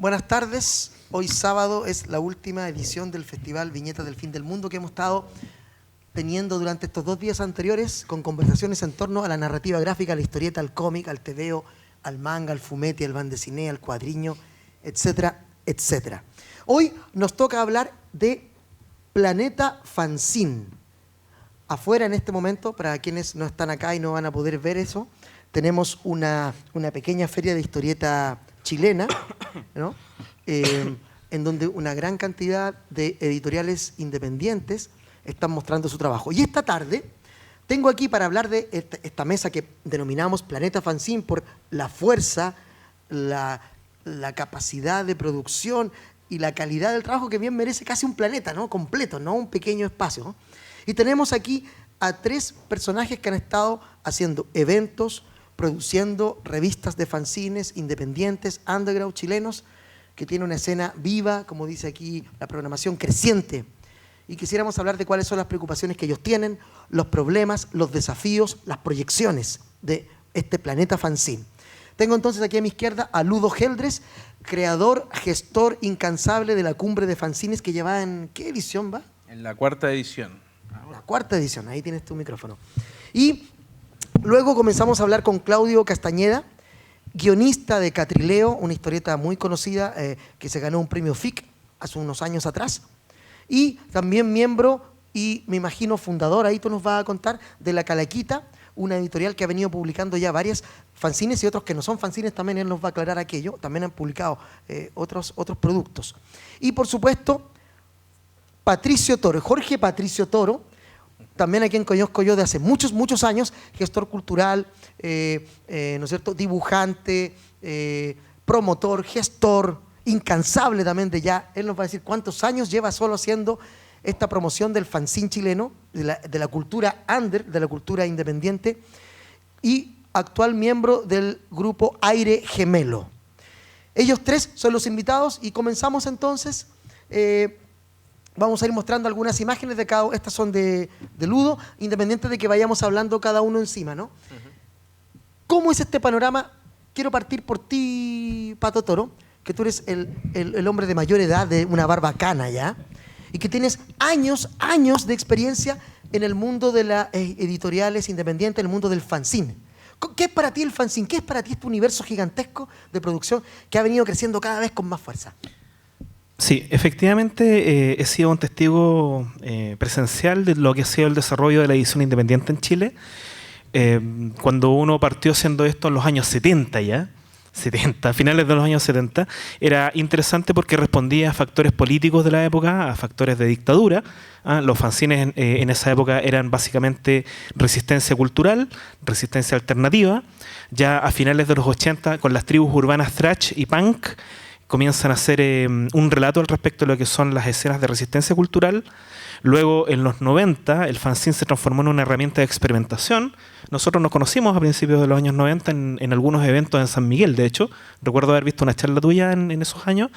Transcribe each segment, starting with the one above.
Buenas tardes. Hoy sábado es la última edición del Festival Viñetas del Fin del Mundo que hemos estado teniendo durante estos 2 días anteriores con conversaciones en torno a la narrativa gráfica, a la historieta, al cómic, al tebeo, al manga, al fumetti, al bandeciné, al cuadriño, etcétera, etcétera. Hoy nos toca hablar de Planeta Fanzine. Afuera en este momento, para quienes no están acá y no van a poder ver eso, tenemos una pequeña feria de historieta chilena, ¿no? En donde una gran cantidad de editoriales independientes están mostrando su trabajo. Y esta tarde tengo aquí para hablar de esta mesa que denominamos Planeta Fanzine por la fuerza, la capacidad de producción y la calidad del trabajo que bien merece casi un planeta, ¿no? Completo, no un pequeño espacio, ¿no? Y tenemos aquí a 3 personajes que han estado haciendo eventos, produciendo revistas de fanzines independientes, underground chilenos, que tiene una escena viva, como dice aquí la programación, creciente. Y quisiéramos hablar de cuáles son las preocupaciones que ellos tienen, los problemas, los desafíos, las proyecciones de este Planeta Fanzine. Tengo entonces aquí a mi izquierda a Ludo Geldres, creador, gestor incansable de la Cumbre de Fanzines, que lleva en... ¿qué edición va? En la 4ª edición. La 4ª edición, ahí tienes tu micrófono. Y luego comenzamos a hablar con Claudio Castañeda, guionista de Catrileo, una historieta muy conocida que se ganó un premio FIC hace unos años atrás. Y también miembro y me imagino fundador, ahí tú nos vas a contar, de La Calaquita, una editorial que ha venido publicando ya varias fanzines y otros que no son fanzines, también él nos va a aclarar aquello, también han publicado otros productos. Y por supuesto, Patricio Toro, Jorge Patricio Toro, también a quien conozco yo de hace muchos, muchos años, gestor cultural, ¿no es cierto?, dibujante, promotor, gestor, incansable también de ya. Él nos va a decir cuántos años lleva solo haciendo esta promoción del fanzine chileno, de la cultura under, de la cultura independiente, y actual miembro del grupo Aire Gemelo. Ellos 3 son los invitados y comenzamos entonces. Vamos a ir mostrando algunas imágenes de cada uno. Estas son de Ludo, independiente de que vayamos hablando cada uno encima, ¿no? ¿Cómo es este panorama? Quiero partir por ti, Pato Toro, que tú eres el hombre de mayor edad, de una barbacana ya, y que tienes años de experiencia en el mundo de las editoriales independientes, en el mundo del fanzine. ¿Qué es para ti el fanzine? ¿Qué es para ti este universo gigantesco de producción que ha venido creciendo cada vez con más fuerza? Sí, efectivamente he sido un testigo presencial de lo que ha sido el desarrollo de la edición independiente en Chile. Cuando uno partió haciendo esto en los años 70 ya, finales de los años 70, era interesante porque respondía a factores políticos de la época, a factores de dictadura. Los fanzines en esa época eran básicamente resistencia cultural, resistencia alternativa. Ya a finales de los 80, con las tribus urbanas thrash y punk, comienzan a hacer un relato al respecto de lo que son las escenas de resistencia cultural. Luego, en los 90, el fanzine se transformó en una herramienta de experimentación. Nosotros nos conocimos a principios de los años 90 en algunos eventos en San Miguel, de hecho. Recuerdo haber visto una charla tuya en esos años.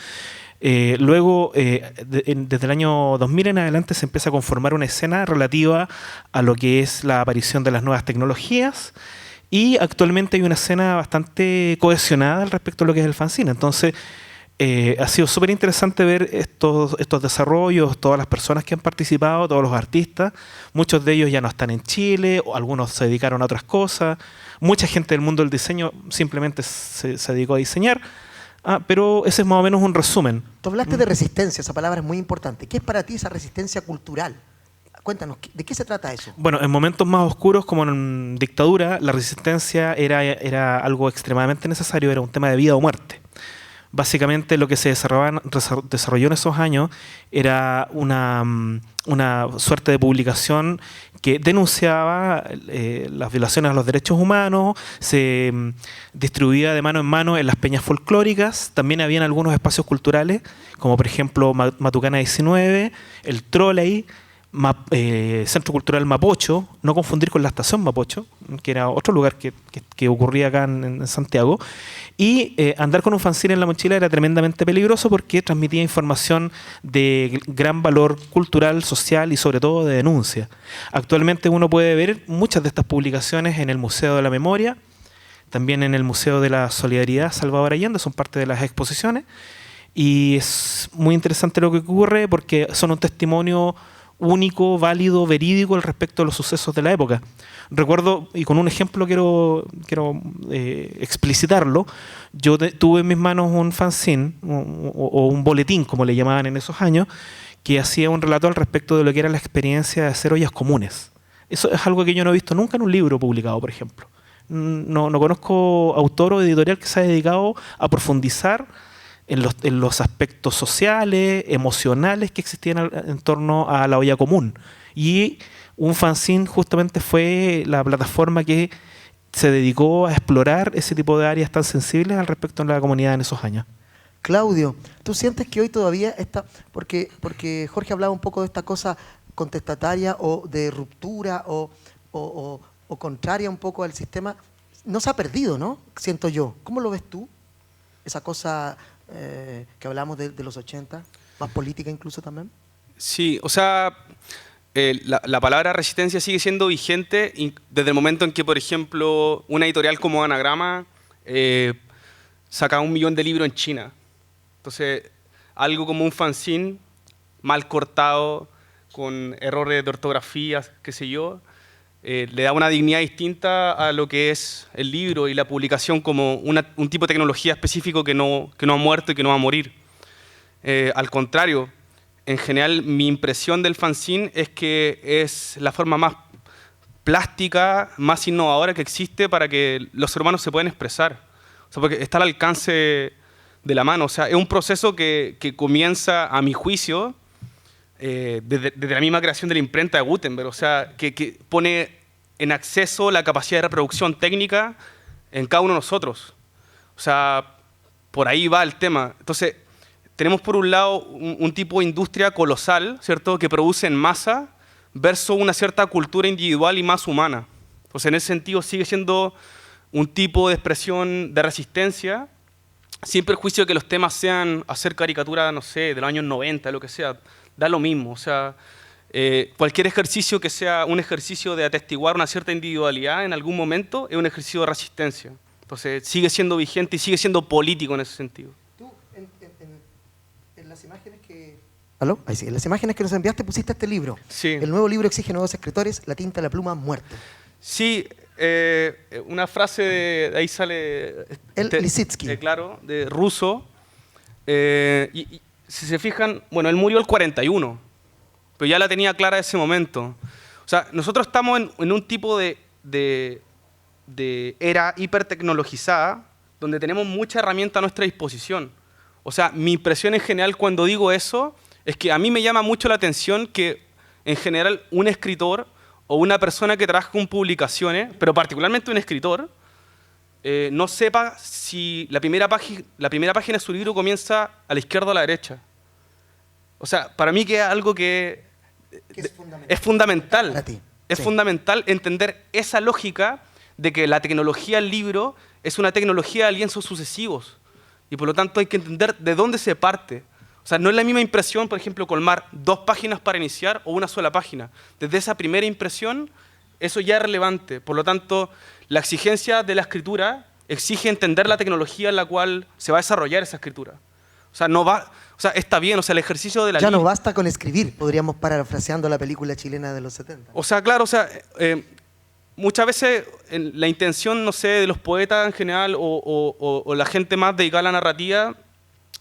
Luego, desde el año 2000 en adelante, se empieza a conformar una escena relativa a lo que es la aparición de las nuevas tecnologías. Y actualmente hay una escena bastante cohesionada al respecto de lo que es el fanzine. Entonces, ha sido súper interesante ver estos desarrollos, todas las personas que han participado, todos los artistas. Muchos de ellos ya no están en Chile, o algunos se dedicaron a otras cosas. Mucha gente del mundo del diseño simplemente se dedicó a diseñar. Pero ese es más o menos un resumen. Tú hablaste de resistencia, esa palabra es muy importante. ¿Qué es para ti esa resistencia cultural? Cuéntanos, ¿de qué se trata eso? Bueno, en momentos más oscuros, como en dictadura, la resistencia era algo extremadamente necesario, era un tema de vida o muerte. Básicamente lo que se desarrolló en esos años era una suerte de publicación que denunciaba las violaciones a los derechos humanos, se distribuía de mano en mano en las peñas folclóricas. También habían algunos espacios culturales, como por ejemplo Matucana 19, el Trolley, Centro Cultural Mapocho, no confundir con la Estación Mapocho, que era otro lugar que ocurría acá en Santiago. Y andar con un fanzine en la mochila era tremendamente peligroso porque transmitía información de gran valor cultural, social y sobre todo de denuncia. Actualmente uno puede ver muchas de estas publicaciones en el Museo de la Memoria, también en el Museo de la Solidaridad Salvador Allende, son parte de las exposiciones. Y es muy interesante lo que ocurre porque son un testimonio único, válido, verídico al respecto de los sucesos de la época. Recuerdo, y con un ejemplo quiero explicitarlo, yo tuve en mis manos un fanzine o un boletín, como le llamaban en esos años, que hacía un relato al respecto de lo que era la experiencia de hacer ollas comunes. Eso es algo que yo no he visto nunca en un libro publicado, por ejemplo. No conozco autor o editorial que se haya dedicado a profundizar en los aspectos sociales, emocionales que existían en torno a la olla común. Y un fanzine justamente fue la plataforma que se dedicó a explorar ese tipo de áreas tan sensibles al respecto de la comunidad en esos años. Claudio, ¿tú sientes que hoy todavía está, porque Jorge hablaba un poco de esta cosa contestataria o de ruptura o contraria un poco al sistema, no se ha perdido, ¿no? Siento yo. ¿Cómo lo ves tú? Esa cosa que hablamos de los 80, más política incluso también. Sí, o sea, la palabra resistencia sigue siendo vigente desde el momento en que, por ejemplo, una editorial como Anagrama saca 1 millón de libros en China. Entonces, algo como un fanzine mal cortado, con errores de ortografía, qué sé yo, le da una dignidad distinta a lo que es el libro y la publicación como un tipo de tecnología específico que no ha muerto y que no va a morir. Al contrario, en general mi impresión del fanzine es que es la forma más plástica, más innovadora que existe para que los seres humanos se puedan expresar. O sea, porque está al alcance de la mano. O sea, es un proceso que comienza, a mi juicio, desde la misma creación de la imprenta de Gutenberg, o sea, que pone en acceso la capacidad de reproducción técnica en cada uno de nosotros. O sea, por ahí va el tema. Entonces, tenemos por un lado un tipo de industria colosal, ¿cierto?, que produce en masa, versus una cierta cultura individual y más humana. Entonces, en ese sentido, sigue siendo un tipo de expresión de resistencia, sin perjuicio de que los temas sean hacer caricatura, no sé, de los años 90, lo que sea, da lo mismo. O sea, cualquier ejercicio que sea un ejercicio de atestiguar una cierta individualidad en algún momento es un ejercicio de resistencia. Entonces, sigue siendo vigente y sigue siendo político en ese sentido. Tú, en las imágenes que... ¿Aló? Ahí sí. En las imágenes que nos enviaste pusiste este libro. Sí. El nuevo libro exige nuevos escritores, la tinta, la pluma, muerte. Sí, una frase de ahí sale... Lisitsky. Claro, de Russo. Y si se fijan, bueno, él murió el 41, pero ya la tenía clara ese momento. O sea, nosotros estamos en un tipo de era hipertecnologizada, donde tenemos mucha herramienta a nuestra disposición. O sea, mi impresión en general cuando digo eso, es que a mí me llama mucho la atención que, en general, un escritor o una persona que trabaja con publicaciones, pero particularmente un escritor, no sepa si la primera página de su libro comienza a la izquierda o a la derecha. O sea, para mí que es algo que es fundamental. Para ti. Es Sí. fundamental entender esa lógica de que la tecnología del libro es una tecnología de lienzos sucesivos. Y por lo tanto hay que entender de dónde se parte. O sea, no es la misma impresión, por ejemplo, colmar 2 páginas para iniciar o una sola página. Desde esa primera impresión, eso ya es relevante. Por lo tanto, la exigencia de la escritura exige entender la tecnología en la cual se va a desarrollar esa escritura. O sea, está bien, o sea, el ejercicio de la... Ya no basta con escribir, podríamos parafraseando la película chilena de los 70. O sea, claro, o sea, muchas veces la intención, no sé, de los poetas en general o la gente más dedicada a la narrativa,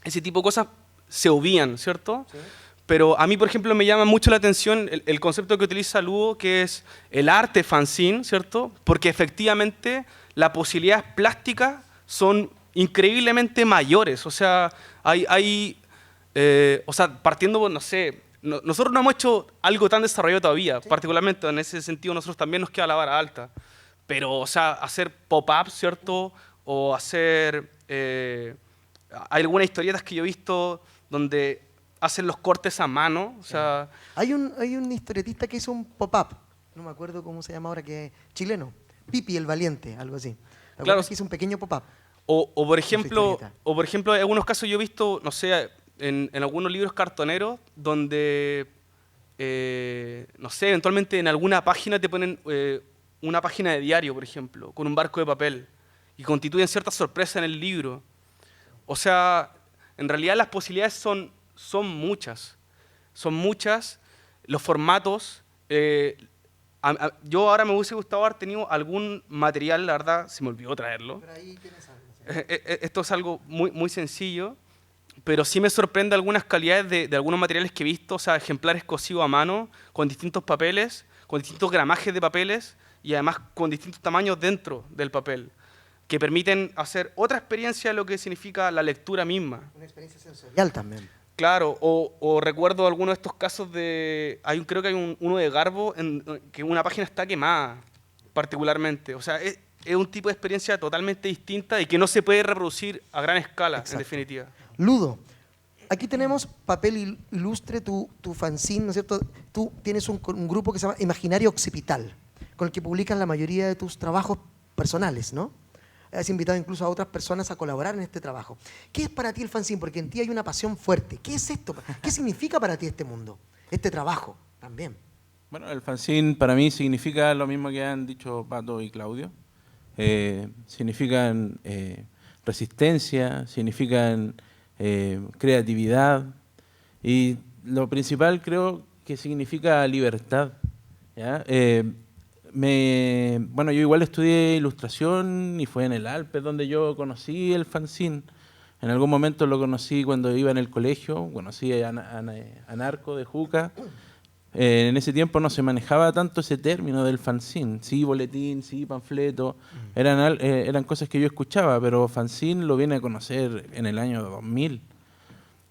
ese tipo de cosas se obvían, ¿cierto? Sí. Pero a mí, por ejemplo, me llama mucho la atención el concepto que utiliza Lugo, que es el arte fanzine, ¿cierto? Porque efectivamente las posibilidades plásticas son increíblemente mayores. O sea, o sea, partiendo, no sé, nosotros no hemos hecho algo tan desarrollado todavía, sí. Particularmente en ese sentido nosotros también nos queda la vara alta. Pero, o sea, hacer pop-ups, ¿cierto? O hacer... hay algunas historietas que yo he visto donde hacen los cortes a mano, o sea... Hay un historietista que hizo un pop-up, no me acuerdo cómo se llama ahora, que es chileno, Pipi el Valiente, algo así. Claro. Que hizo un pequeño pop-up. O por ejemplo, en algunos casos yo he visto, no sé, en algunos libros cartoneros donde, no sé, eventualmente en alguna página te ponen una página de diario, por ejemplo, con un barco de papel, y constituyen cierta sorpresa en el libro. O sea, En realidad las posibilidades son muchas. Son muchas. Los formatos. Yo ahora me hubiese gustado haber tenido algún material, la verdad, se me olvidó traerlo. Pero ahí tienes algo. Esto es algo muy, muy sencillo, pero sí me sorprende algunas calidades de algunos materiales que he visto, o sea, ejemplares cosidos a mano, con distintos papeles, con distintos gramajes de papeles y además con distintos tamaños dentro del papel, que permiten hacer otra experiencia de lo que significa la lectura misma. Una experiencia sensorial también. Claro, o recuerdo algunos de estos casos creo que hay uno de Garbo, que una página está quemada, particularmente. O sea, es un tipo de experiencia totalmente distinta y que no se puede reproducir a gran escala, Exacto. en definitiva. Ludo, aquí tenemos papel ilustre, tu fanzine, ¿no es cierto? Tú tienes un grupo que se llama Imaginario Occipital, con el que publicas la mayoría de tus trabajos personales, ¿no? Has invitado incluso a otras personas a colaborar en este trabajo. ¿Qué es para ti el fanzine? Porque en ti hay una pasión fuerte. ¿Qué es esto? ¿Qué significa para ti este mundo? Este trabajo también. Bueno, el fanzine para mí significa lo mismo que han dicho Pato y Claudio. Significan resistencia, significan creatividad y lo principal creo que significa libertad, ¿ya? Bueno, yo igual estudié ilustración y fue en el Alpes donde yo conocí el fanzine. En algún momento lo conocí cuando iba en el colegio, conocí a Narco de Juca. En ese tiempo no se manejaba tanto ese término del fanzine. Sí, boletín, sí, panfleto. Eran cosas que yo escuchaba, pero fanzine lo vine a conocer en el año 2000.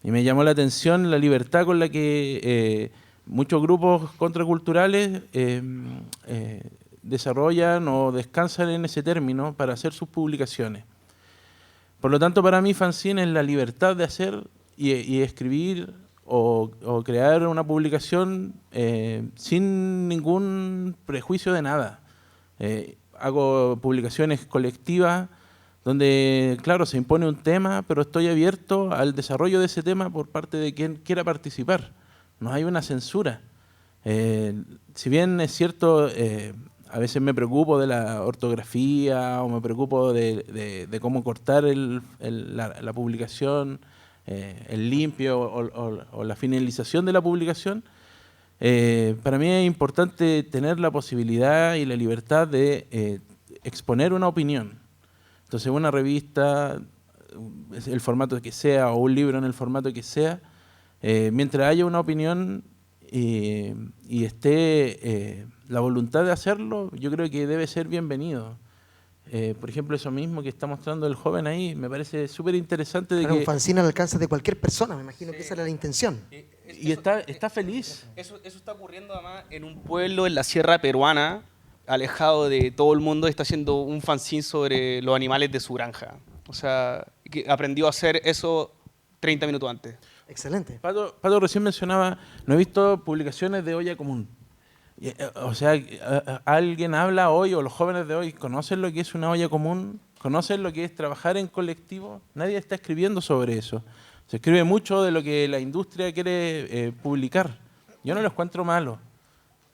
Y me llamó la atención la libertad con la que muchos grupos contraculturales desarrollan o descansan en ese término para hacer sus publicaciones. Por lo tanto, para mí fanzine es la libertad de hacer y escribir o crear una publicación sin ningún prejuicio de nada. Hago publicaciones colectivas donde, claro, se impone un tema, pero estoy abierto al desarrollo de ese tema por parte de quien quiera participar. No hay una censura. Si bien es cierto, a veces me preocupo de la ortografía o me preocupo de cómo cortar la publicación, el limpio o la finalización de la publicación, para mí es importante tener la posibilidad y la libertad de exponer una opinión. Entonces una revista, el formato que sea, o un libro en el formato que sea, mientras haya una opinión y esté la voluntad de hacerlo, yo creo que debe ser bienvenido. Por ejemplo, eso mismo que está mostrando el joven ahí, me parece súper interesante. Claro, un fanzine al alcance de cualquier persona, me imagino que esa era la intención. Y está feliz. Eso está ocurriendo además en un pueblo en la sierra peruana, alejado de todo el mundo, está haciendo un fanzine sobre los animales de su granja. O sea, que aprendió a hacer eso 30 minutos antes. Excelente. Pato recién mencionaba, no he visto publicaciones de olla común. O sea, alguien habla hoy, o los jóvenes de hoy, ¿conocen lo que es una olla común? ¿Conocen lo que es trabajar en colectivo? Nadie está escribiendo sobre eso. Se escribe mucho de lo que la industria quiere publicar. Yo no lo encuentro malo,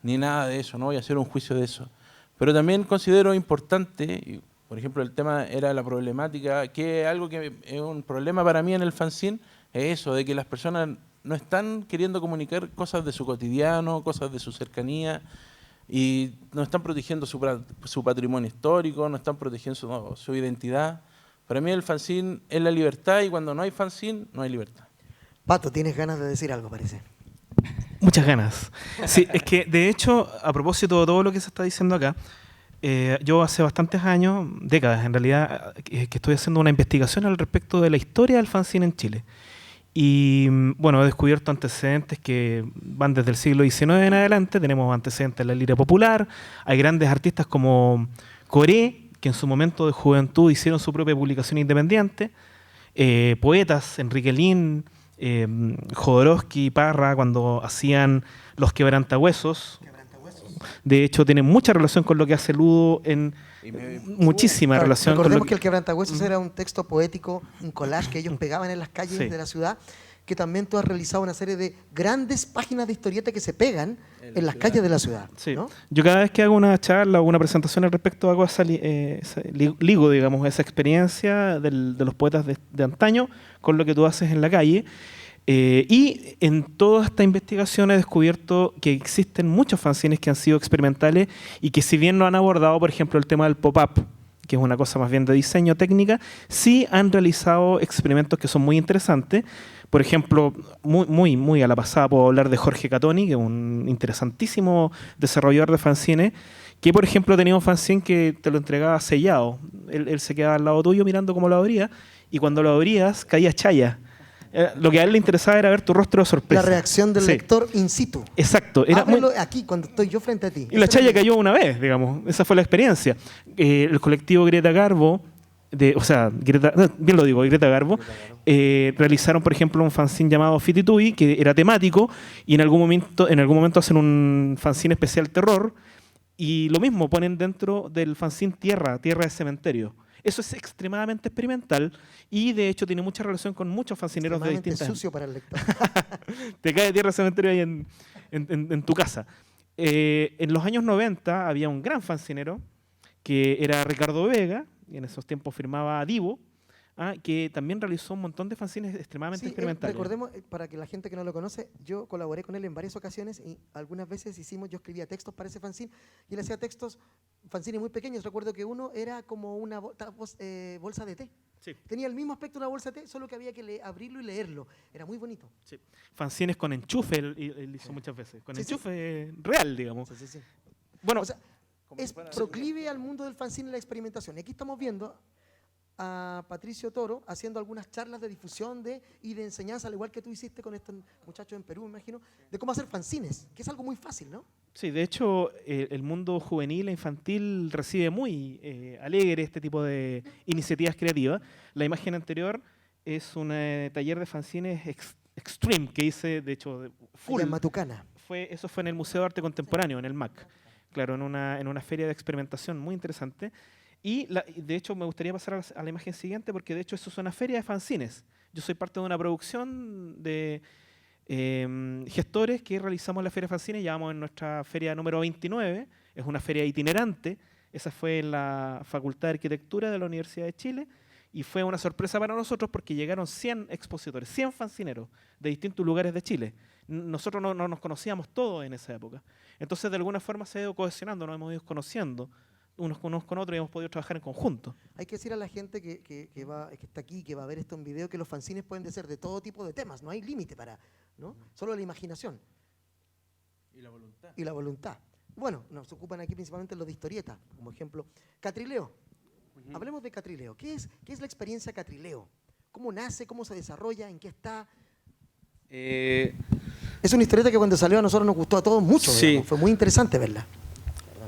ni nada de eso, no voy a hacer un juicio de eso. Pero también considero importante, por ejemplo, el tema era la problemática, que algo que es un problema para mí en el fanzine, es eso, de que las personas no están queriendo comunicar cosas de su cotidiano, cosas de su cercanía, y no están protegiendo su patrimonio histórico, no están protegiendo su identidad. Para mí el fanzine es la libertad, y cuando no hay fanzine, no hay libertad. Pato, tienes ganas de decir algo, parece. Muchas ganas. Sí, es que de hecho, a propósito de todo lo que se está diciendo acá, yo hace bastantes años, décadas en realidad, que estoy haciendo una investigación al respecto de la historia del fanzine en Chile. Y bueno, he descubierto antecedentes que van desde el siglo XIX en adelante. Tenemos antecedentes en la lira popular. Hay grandes artistas como Coré, que en su momento de juventud hicieron su propia publicación independiente. Poetas, Enrique Lin, Jodorowsky, Parra, cuando hacían Los Quebrantahuesos. De hecho, tiene mucha relación con lo que hace Ludo, muchísima Claro, relación. recordemos con que el Quebrantahuesos era un texto poético, un collage que ellos pegaban en las calles Sí. de la ciudad, que también tú has realizado una serie de grandes páginas de historieta que se pegan en las calles de la ciudad. Sí. ¿no? Yo cada vez que hago una charla o una presentación al respecto, hago ligo, digamos, esa experiencia de los poetas de antaño con lo que tú haces en la calle. Y en toda esta investigación he descubierto que existen muchos fanzines que han sido experimentales y que, si bien no han abordado, por ejemplo, el tema del pop-up, que es una cosa más bien de diseño técnica, sí han realizado experimentos que son muy interesantes. Por ejemplo, muy a la pasada puedo hablar de Jorge Catoni, que es un interesantísimo desarrollador de fanzines, que, por ejemplo, tenía un fanzine que te lo entregaba sellado. Él se quedaba al lado tuyo mirando cómo lo abría, y cuando lo abrías caía chaya. Lo que a él le interesaba era ver tu rostro de sorpresa. La reacción del Sí. lector in situ. Exacto. Era Ábrelo aquí, cuando estoy yo frente a ti. y la chaya cayó una vez, digamos. Esa fue la experiencia. El colectivo Greta Garbo, bien lo digo, Greta Garbo, realizaron, por ejemplo, un fanzine llamado Fititubi, que era temático, y en algún momento hacen un fanzine especial terror, y lo mismo ponen dentro del fanzine Tierra de Cementerio. Eso es extremadamente experimental y, de hecho, tiene mucha relación con muchos fanzineros de Extremadamente distintas... sucio para el lector. Te cae Tierra de Cementerio ahí en tu casa. En los años 90 había un gran fancinero que era Ricardo Vega, y en esos tiempos firmaba Divo, que también realizó un montón de fanzines extremadamente Sí, experimentales. recordemos, para que la gente que no lo conoce, yo colaboré con él en varias ocasiones y algunas veces yo escribía textos para ese fanzine y él hacía textos, fanzines muy pequeños. Recuerdo que uno era como una bolsa de té. Sí. Tenía el mismo aspecto de una bolsa de té, solo que había que abrirlo y leerlo. Era muy bonito. Sí. Fanzines con enchufe, él hizo muchas veces. Con Sí, sí. enchufe real, digamos. Sí. Bueno, O sea, es proclive al mundo del fanzine y la experimentación. Y aquí estamos viendo a Patricio Toro haciendo algunas charlas de difusión y de enseñanza, al igual que tú hiciste con estos muchachos en Perú, me imagino, de cómo hacer fanzines, que es algo muy fácil, ¿no? sí, de hecho, el mundo juvenil e infantil recibe muy alegre este tipo de iniciativas creativas. La imagen anterior es un taller de fanzines extreme que hice, de hecho, full. Allá en Matucana. Eso fue en el Museo de Arte Contemporáneo, en el MAC. Claro, en una feria de experimentación muy interesante. Y de hecho me gustaría pasar a la imagen siguiente, porque de hecho eso es una feria de fanzines. Yo soy parte de una producción de gestores que realizamos la feria de fanzines. Llevamos en nuestra feria número 29. Es una feria itinerante. Esa fue en la Facultad de Arquitectura de la Universidad de Chile. Y fue una sorpresa para nosotros porque llegaron 100 expositores, 100 fanzineros de distintos lugares de Chile. Nosotros no nos conocíamos todos en esa época. Entonces, de alguna forma se ha ido cohesionando, nos hemos ido conociendo unos con otros y hemos podido trabajar en conjunto. Hay que decir a la gente que está aquí, que va a ver esto en video, que los fanzines pueden ser de todo tipo de temas, no hay límite ¿no? Solo la imaginación. Y la voluntad. Bueno, nos ocupan aquí principalmente los de historieta, como ejemplo. Catrileo. Hablemos de Catrileo. ¿Qué es la experiencia Catrileo? ¿Cómo nace? ¿Cómo se desarrolla? ¿En qué está? Es una historieta que cuando salió a nosotros nos gustó a todos mucho. Sí. Digamos. Fue muy interesante verla.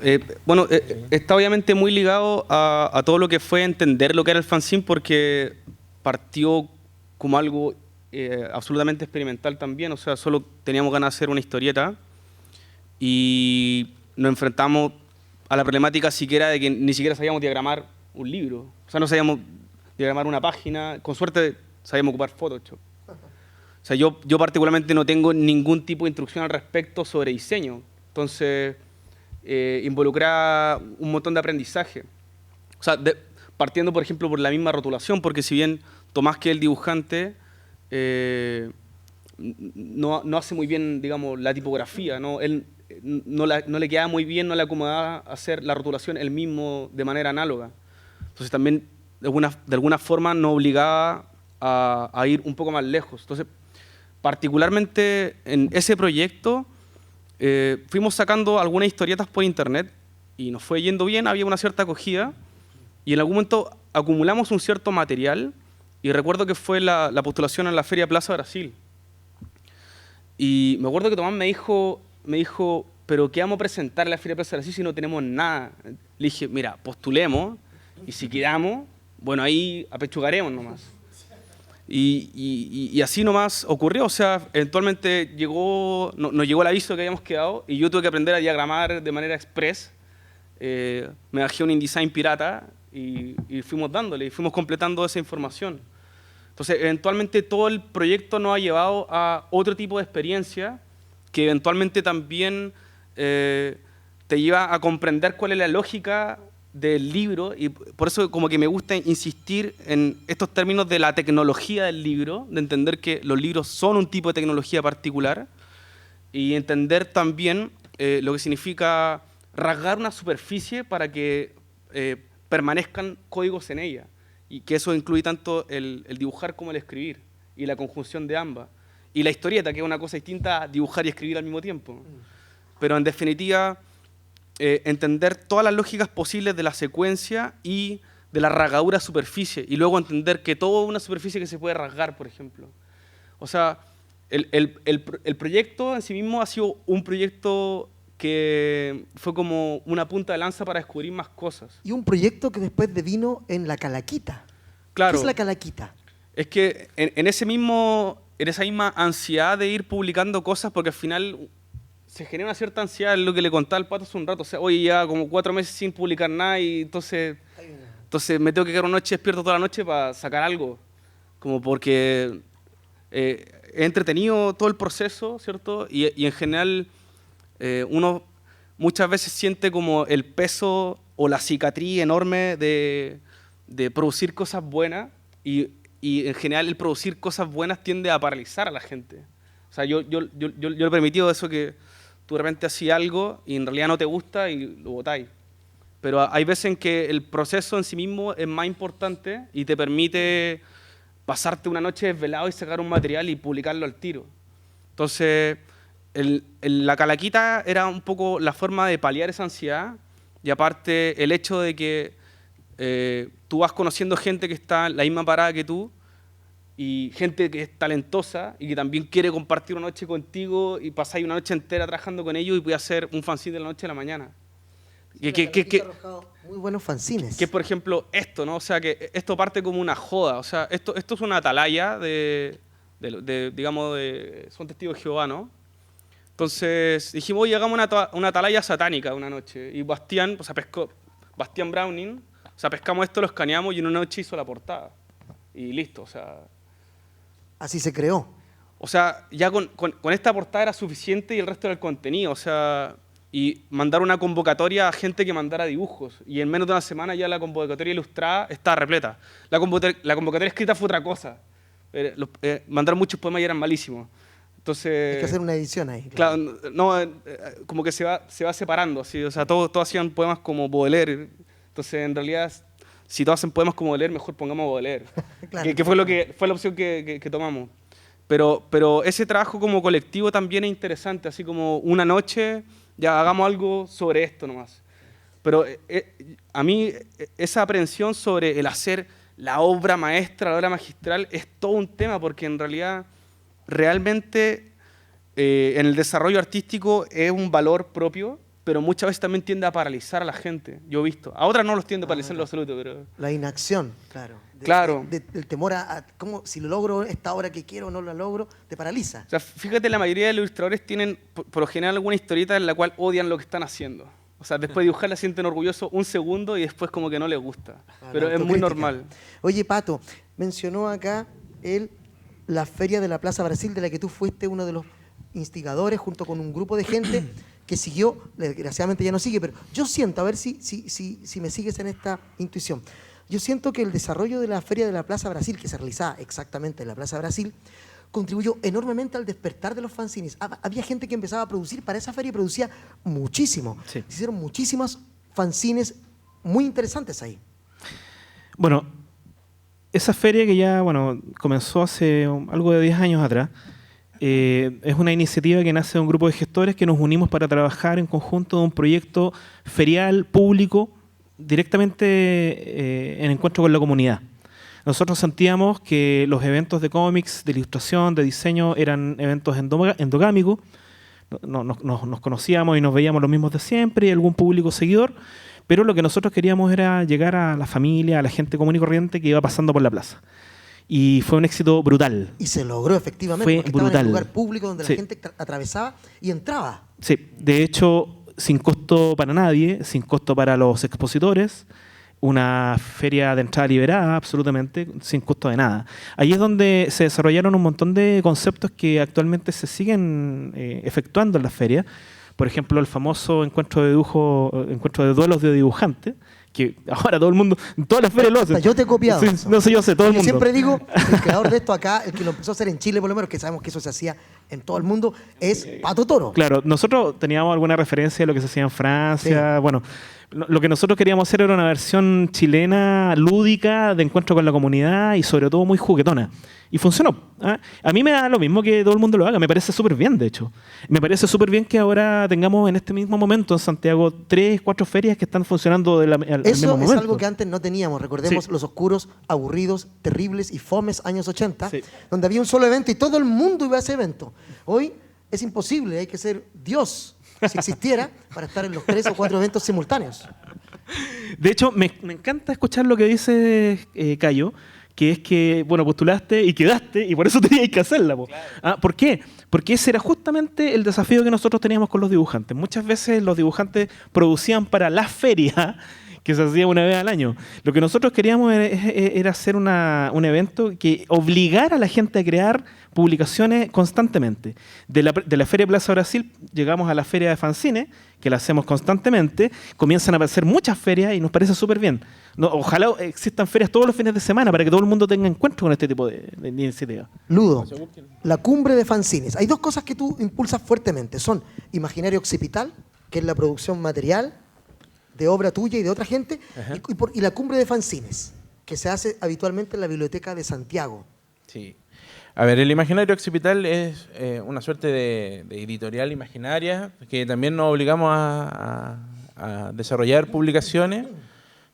Está obviamente muy ligado a todo lo que fue entender lo que era el fanzine, porque partió como algo absolutamente experimental también. O sea, solo teníamos ganas de hacer una historieta y nos enfrentamos a la problemática siquiera de que ni siquiera sabíamos diagramar un libro. O sea, no sabíamos diagramar una página. Con suerte sabíamos ocupar Photoshop. O sea, yo particularmente no tengo ningún tipo de instrucción al respecto sobre diseño. Entonces, involucra un montón de aprendizaje. O sea, partiendo, por ejemplo, por la misma rotulación, porque si bien Tomás, que es el dibujante, no hace muy bien, digamos, la tipografía, ¿no? Él no le queda muy bien, no le acomodaba hacer la rotulación él mismo de manera análoga. Entonces también, de alguna forma, nos obligaba a ir un poco más lejos. Entonces, particularmente en ese proyecto, fuimos sacando algunas historietas por internet y nos fue yendo bien, había una cierta acogida y en algún momento acumulamos un cierto material y recuerdo que fue la postulación en la Feria Plaza Brasil. Y me acuerdo que Tomás me dijo, pero ¿qué vamos a presentar en la Feria Plaza Brasil si no tenemos nada? Le dije, mira, postulemos y si quedamos, bueno, ahí apechugaremos nomás. Y así nomás ocurrió, o sea, eventualmente nos llegó el aviso que habíamos quedado y yo tuve que aprender a diagramar de manera express. Me bajé un InDesign pirata y fuimos dándole, y fuimos completando esa información. Entonces, eventualmente todo el proyecto nos ha llevado a otro tipo de experiencia que eventualmente también te lleva a comprender cuál es la lógica del libro, y por eso como que me gusta insistir en estos términos de la tecnología del libro, de entender que los libros son un tipo de tecnología particular, y entender también lo que significa rasgar una superficie para que permanezcan códigos en ella, y que eso incluye tanto el dibujar como el escribir, y la conjunción de ambas, y la historieta, que es una cosa distinta a dibujar y escribir al mismo tiempo. Pero en definitiva, entender todas las lógicas posibles de la secuencia y de la rasgadura superficie, y luego entender que todo es una superficie que se puede rasgar, por ejemplo. O sea, el proyecto en sí mismo ha sido un proyecto que fue como una punta de lanza para descubrir más cosas. Y un proyecto que después devino en La Calaquita. Claro. ¿Qué es La Calaquita? Es que en esa misma ansiedad de ir publicando cosas, porque al final se genera una cierta ansiedad, es lo que le contaba al Pato hace un rato. O sea, oye, ya como 4 meses sin publicar nada, y entonces me tengo que quedar una noche despierto toda la noche para sacar algo. Como porque he entretenido todo el proceso, ¿cierto? Y en general uno muchas veces siente como el peso o la cicatriz enorme de producir cosas buenas, y en general el producir cosas buenas tiende a paralizar a la gente. O sea, yo he permitido eso, que tú de repente hacías algo y en realidad no te gusta y lo botáis. Pero hay veces en que el proceso en sí mismo es más importante y te permite pasarte una noche desvelado y sacar un material y publicarlo al tiro. Entonces, La Calaquita era un poco la forma de paliar esa ansiedad, y aparte el hecho de que tú vas conociendo gente que está en la misma parada que tú, y gente que es talentosa y que también quiere compartir una noche contigo, y pasáis una noche entera trabajando con ellos y voy a hacer un fanzine de la noche a la mañana. Sí, que ha arrojado muy buenos fanzines. Que es, por ejemplo, esto, ¿no? O sea, que esto parte como una joda. O sea, esto es una atalaya digamos, son testigos de Jehová, ¿no? Entonces dijimos, oye, hagamos una atalaya satánica una noche. Y Bastián Browning, o sea, pescamos esto, lo escaneamos y en una noche hizo la portada. Y listo, o sea... Así se creó. O sea, ya con esta portada era suficiente, y el resto era el contenido. O sea, y mandar una convocatoria a gente que mandara dibujos. Y en menos de una semana ya la convocatoria ilustrada estaba repleta. La convocatoria escrita fue otra cosa. Mandar muchos poemas y eran malísimos. Entonces, hay que hacer una edición ahí. Claro, no, como que se va separando. ¿Sí? O sea, todos hacían poemas como Baudelaire. Entonces, en realidad, si todos hacen poemas como Baudelaire, mejor pongamos Baudelaire. Claro. que fue la opción que tomamos. Pero ese trabajo como colectivo también es interesante, así como una noche, ya hagamos algo sobre esto nomás. Pero a mí esa aprehensión sobre el hacer la obra maestra, la obra magistral, es todo un tema, porque en realidad, realmente, en el desarrollo artístico es un valor propio, pero muchas veces también tiende a paralizar a la gente, yo he visto. A otras no los tiende a paralizar en lo absoluto, pero... La inacción, claro. Claro. Del temor a cómo, si lo logro, esta obra que quiero o no la logro, te paraliza. O sea, fíjate, la mayoría de los ilustradores tienen, por lo general, alguna historieta en la cual odian lo que están haciendo. O sea, después de dibujar la sienten orgullosos un segundo y después como que no les gusta. Pero es muy normal. Oye, Pato, mencionó acá la Feria de la Plaza Brasil, de la que tú fuiste uno de los instigadores, junto con un grupo de gente que siguió, desgraciadamente ya no sigue, pero yo siento, a ver si me sigues en esta intuición, yo siento que el desarrollo de la Feria de la Plaza Brasil, que se realizaba exactamente en la Plaza Brasil, contribuyó enormemente al despertar de los fanzines. Había gente que empezaba a producir para esa feria y producía muchísimo. Sí. Se hicieron muchísimas fanzines muy interesantes ahí. Bueno, esa feria que ya comenzó hace algo de 10 años atrás, es una iniciativa que nace de un grupo de gestores que nos unimos para trabajar en conjunto de un proyecto ferial público directamente en encuentro con la comunidad. Nosotros sentíamos que los eventos de cómics, de ilustración, de diseño eran eventos endogámicos. Nos conocíamos y nos veíamos los mismos de siempre y algún público seguidor, pero lo que nosotros queríamos era llegar a la familia, a la gente común y corriente que iba pasando por la plaza. Y fue un éxito brutal. Y se logró efectivamente, fue porque brutal. Estaba en un lugar público donde la gente atravesaba y entraba. Sí, de hecho, sin costo para nadie, sin costo para los expositores, una feria de entrada liberada, absolutamente, sin costo de nada. Ahí es donde se desarrollaron un montón de conceptos que actualmente se siguen efectuando en las ferias. Por ejemplo, el famoso encuentro de duelos de dibujantes, que ahora todo el mundo, en todas las ferias lo hacen. Yo te he copiado. Sí, no sé, yo sé, todo el Yo mundo. siempre digo, el creador de esto acá, el que lo empezó a hacer en Chile por lo menos, que sabemos que eso se hacía en todo el mundo, es Pato Toro. Claro, nosotros teníamos alguna referencia de lo que se hacía en Francia. Sí. Bueno, lo que nosotros queríamos hacer era una versión chilena, lúdica, de encuentro con la comunidad y sobre todo muy juguetona. Y funcionó. ¿Ah? A mí me da lo mismo que todo el mundo lo haga, me parece súper bien, de hecho. Me parece súper bien que ahora tengamos en este mismo momento en Santiago 3, 4 ferias que están funcionando al mismo Eso momento. es algo que antes no teníamos. Recordemos los oscuros, aburridos, terribles y fomes años 80, Sí. donde había un solo evento y todo el mundo iba a ese evento. Hoy es imposible, hay que ser Dios, si existiera, para estar en los 3 o 4 eventos simultáneos. De hecho, me encanta escuchar lo que dice Cayo, que es que, bueno, postulaste y quedaste y por eso tenías que hacerla. Po. Claro. Ah, ¿por qué? Porque ese era justamente el desafío que nosotros teníamos con los dibujantes. Muchas veces los dibujantes producían para la feria que se hacía una vez al año. Lo que nosotros queríamos era hacer un evento que obligara a la gente a crear publicaciones constantemente. De la Feria Plaza Brasil llegamos a la Feria de Fanzines, que la hacemos constantemente, comienzan a aparecer muchas ferias y nos parece súper bien. No, ojalá existan ferias todos los fines de semana para que todo el mundo tenga encuentro con este tipo de iniciativas. Ludo, la cumbre de fanzines. Hay dos cosas que tú impulsas fuertemente. Son Imaginario Occipital, que es la producción material de obra tuya y de otra gente, y la cumbre de fanzines, que se hace habitualmente en la Biblioteca de Santiago. Sí. A ver, el Imaginario Occipital es una suerte de editorial imaginaria que también nos obligamos a desarrollar publicaciones,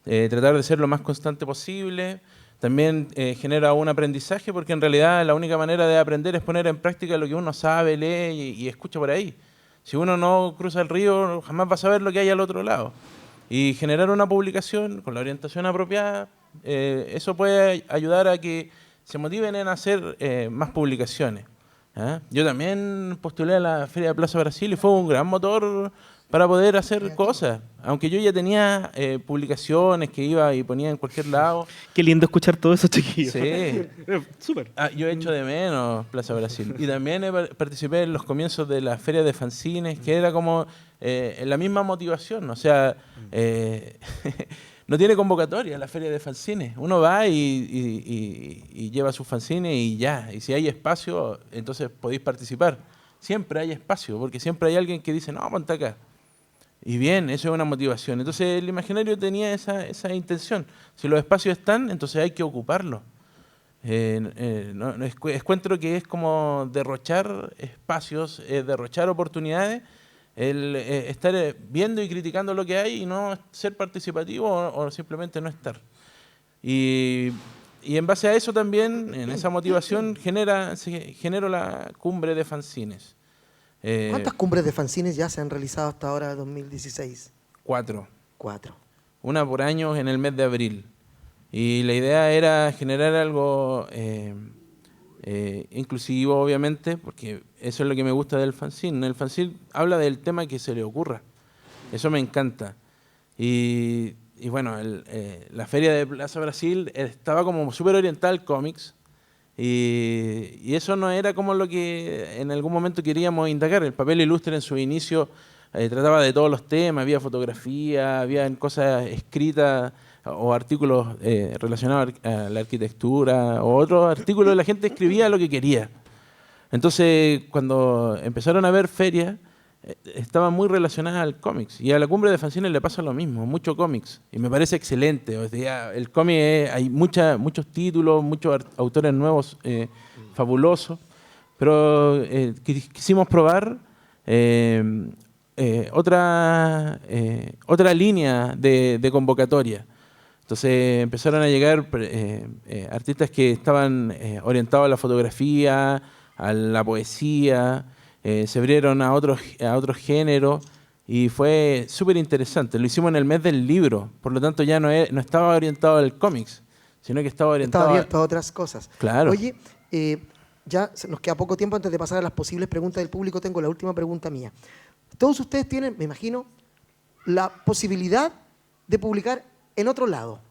tratar de ser lo más constante posible. También genera un aprendizaje porque en realidad la única manera de aprender es poner en práctica lo que uno sabe, lee y escucha por ahí. Si uno no cruza el río, jamás va a saber lo que hay al otro lado. Y generar una publicación con la orientación apropiada, eso puede ayudar a que se motiven en hacer más publicaciones. ¿Ah? Yo también postulé a la Feria de Plaza Brasil y fue un gran motor para poder hacer cosas. Aunque yo ya tenía publicaciones que iba y ponía en cualquier lado. Qué lindo escuchar todo eso, chiquillos. Sí. Súper. Yo he hecho de menos Plaza Brasil. Y también participé en los comienzos de la Feria de Fanzines, que era como la misma motivación. O sea, no tiene convocatoria la Feria de Fanzines. Uno va y lleva sus fanzines y ya. Y si hay espacio, entonces podéis participar. Siempre hay espacio, porque siempre hay alguien que dice, no, ponte acá. Y bien, eso es una motivación. Entonces el imaginario tenía esa intención. Si los espacios están, entonces hay que ocuparlos. Encuentro que es como derrochar espacios, derrochar oportunidades, estar viendo y criticando lo que hay y no ser participativo o simplemente no estar. Y en base a eso también, en esa motivación, genero la cumbre de fanzines. ¿Cuántas cumbres de fanzines ya se han realizado hasta ahora, 2016? 4. 4. Una por año en el mes de abril. Y la idea era generar algo inclusivo, obviamente, porque eso es lo que me gusta del fanzine. El fanzine habla del tema que se le ocurra. Eso me encanta. Y bueno, la Feria de Plaza Brasil estaba como súper orientada al cómics. Y eso no era como lo que en algún momento queríamos indagar. El papel ilustre en su inicio trataba de todos los temas, había fotografía, había cosas escritas o artículos relacionados a la arquitectura o otros artículos, la gente escribía lo que quería. Entonces, cuando empezaron a haber ferias, estaban muy relacionadas al cómics. Y a la cumbre de fanzines le pasa lo mismo, mucho cómics. Y me parece excelente. O sea, el cómic hay muchos títulos, muchos autores nuevos, fabulosos. Pero quisimos probar otra línea de convocatoria. Entonces empezaron a llegar artistas que estaban orientados a la fotografía, a la poesía. Se abrieron a otros géneros y fue súper interesante. Lo hicimos en el mes del libro, por lo tanto ya no estaba orientado al cómics, sino que estaba orientado abierto a otras cosas. Claro. Oye, ya nos queda poco tiempo antes de pasar a las posibles preguntas del público. Tengo la última pregunta mía. Todos ustedes tienen, me imagino, la posibilidad de publicar en otro lado,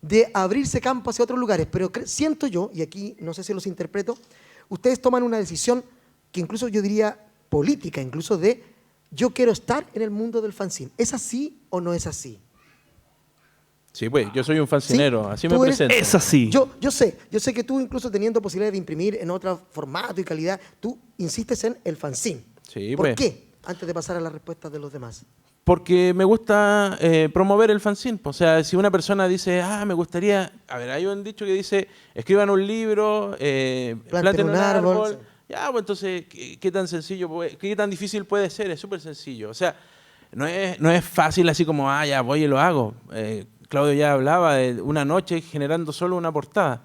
de abrirse campo hacia otros lugares, pero siento yo, y aquí no sé si los interpreto, ustedes toman una decisión que incluso yo diría política, incluso de yo quiero estar en el mundo del fanzine. ¿Es así o no es así? Sí, pues, yo soy un fancinero, Sí, así me tú eres- presento. Es así. Yo sé que tú incluso teniendo posibilidad de imprimir en otro formato y calidad, tú insistes en el fanzine. Sí, ¿Por pues. qué? Antes de pasar a las respuestas de los demás. Porque me gusta promover el fanzine. O sea, si una persona dice, me gustaría... A ver, hay un dicho que dice, escriban un libro, planten un árbol. sí. Ya, pues entonces, ¿qué tan sencillo, qué tan difícil puede ser? Es súper sencillo. O sea, no es fácil así como, ya voy y lo hago. Claudio ya hablaba de una noche generando solo una portada.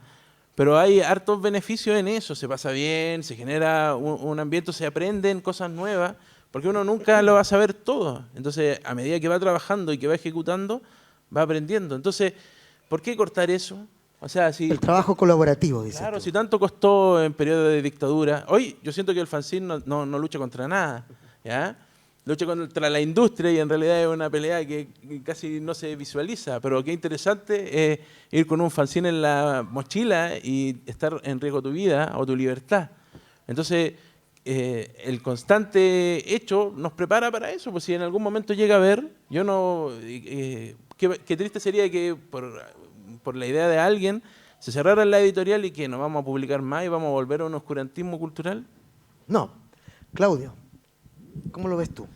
Pero hay hartos beneficios en eso. Se pasa bien, se genera un ambiente, se aprenden cosas nuevas. Porque uno nunca lo va a saber todo. Entonces, a medida que va trabajando y que va ejecutando, va aprendiendo. Entonces, ¿por qué cortar eso? O sea, si... El trabajo colaborativo, dices Claro, tú. si tanto costó en periodo de dictadura. Hoy yo siento que el fanzine no lucha contra nada, ¿ya? Lucha contra la industria y en realidad es una pelea que casi no se visualiza. Pero qué interesante es ir con un fanzine en la mochila y estar en riesgo tu vida o tu libertad. Entonces, el constante hecho nos prepara para eso. Pues si en algún momento llega a ver, yo no... qué triste sería que por la idea de alguien se cerrara la editorial y que no vamos a publicar más y vamos a volver a un oscurantismo cultural. No. Claudio, ¿cómo lo ves tú?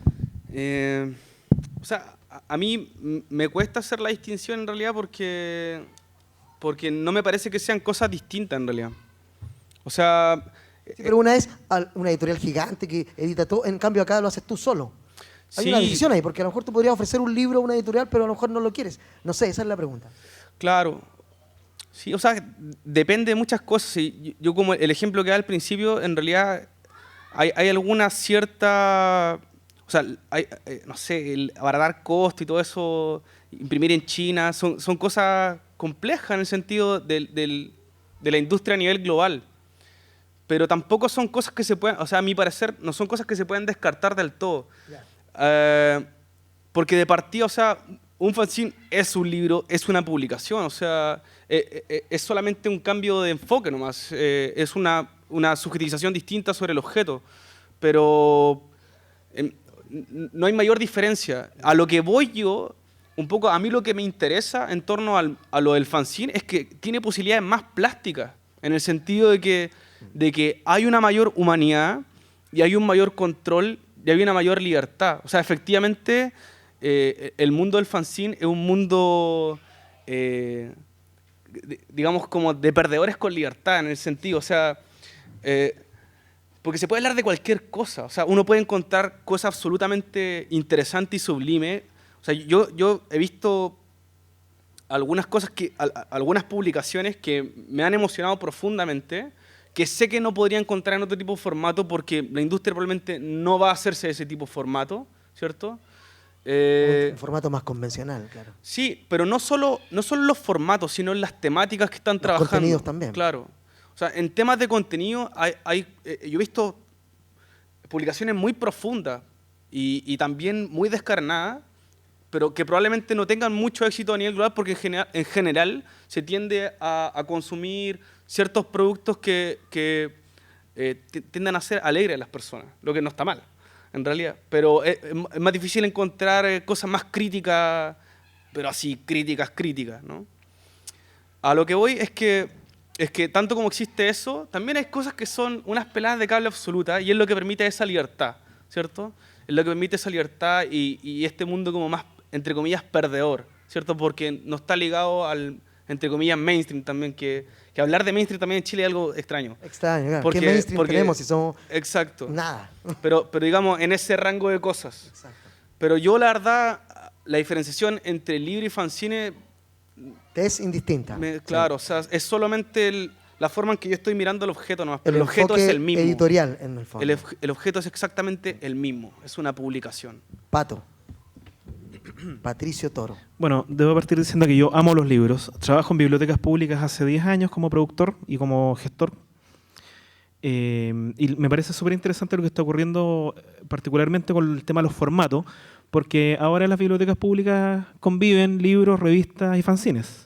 O sea, a mí me cuesta hacer la distinción en realidad porque no me parece que sean cosas distintas en realidad. O sea... Sí, pero una es una editorial gigante que edita todo, en cambio acá lo haces tú solo. Hay Sí. una decisión ahí, porque a lo mejor tú podrías ofrecer un libro a una editorial, pero a lo mejor no lo quieres. No sé, esa es la pregunta. Claro. Sí, o sea, depende de muchas cosas. Y yo como el ejemplo que da al principio, en realidad hay alguna cierta... O sea, no sé, el abaratar costo y todo eso, imprimir en China, son cosas complejas en el sentido de la industria a nivel global. Pero tampoco son cosas que se puedan, o sea, a mi parecer, no son cosas que se pueden descartar del todo. Porque de partida, o sea, un fanzine es un libro, es una publicación, o sea, es solamente un cambio de enfoque nomás, es una subjetivización distinta sobre el objeto, pero no hay mayor diferencia. A lo que voy yo, un poco, a mí lo que me interesa en torno a lo del fanzine es que tiene posibilidades más plásticas, en el sentido de que hay una mayor humanidad y hay un mayor control y hay una mayor libertad. O sea, efectivamente, el mundo del fanzine es un mundo, digamos, como de perdedores con libertad, en el sentido, o sea, porque se puede hablar de cualquier cosa. O sea, uno puede encontrar cosas absolutamente interesantes y sublimes. O sea, yo he visto algunas cosas algunas publicaciones que me han emocionado profundamente, que sé que no podría encontrar en otro tipo de formato porque la industria probablemente no va a hacerse de ese tipo de formato, ¿cierto? Un formato más convencional, claro. Sí, pero no solo los formatos, sino en las temáticas que están trabajando. Contenidos también. Claro. O sea, en temas de contenido, yo he visto publicaciones muy profundas y también muy descarnadas, pero que probablemente no tengan mucho éxito a nivel global porque en general se tiende a consumir ciertos productos que tienden a ser alegres a las personas, lo que no está mal, en realidad. Pero es más difícil encontrar cosas más críticas, pero así críticas, ¿no? A lo que voy es que tanto como existe eso, también hay cosas que son unas peladas de cable absoluta y es lo que permite esa libertad, ¿cierto? Es lo que permite esa libertad y este mundo como más, entre comillas, perdedor, ¿cierto? Porque no está ligado al, entre comillas, mainstream también, que hablar de mainstream también en Chile es algo extraño. Extraño, claro. Porque- ¿Qué mainstream porque- tenemos si somos Exacto. nada? Pero digamos, en ese rango de cosas. Exacto. Pero yo, la verdad, la diferenciación entre libro y fanzine, Te es indistinta. claro, o sea, es solamente la forma en que yo estoy mirando el objeto nomás, pero El el objeto es enfoque el mismo. editorial, en el fondo. El objeto es exactamente el mismo, es una publicación. Pato. Patricio Toro. Bueno, debo partir diciendo que yo amo los libros. Trabajo en bibliotecas públicas hace 10 años como productor y como gestor. Y me parece súper interesante lo que está ocurriendo, particularmente con el tema de los formatos, porque ahora en las bibliotecas públicas conviven libros, revistas y fanzines.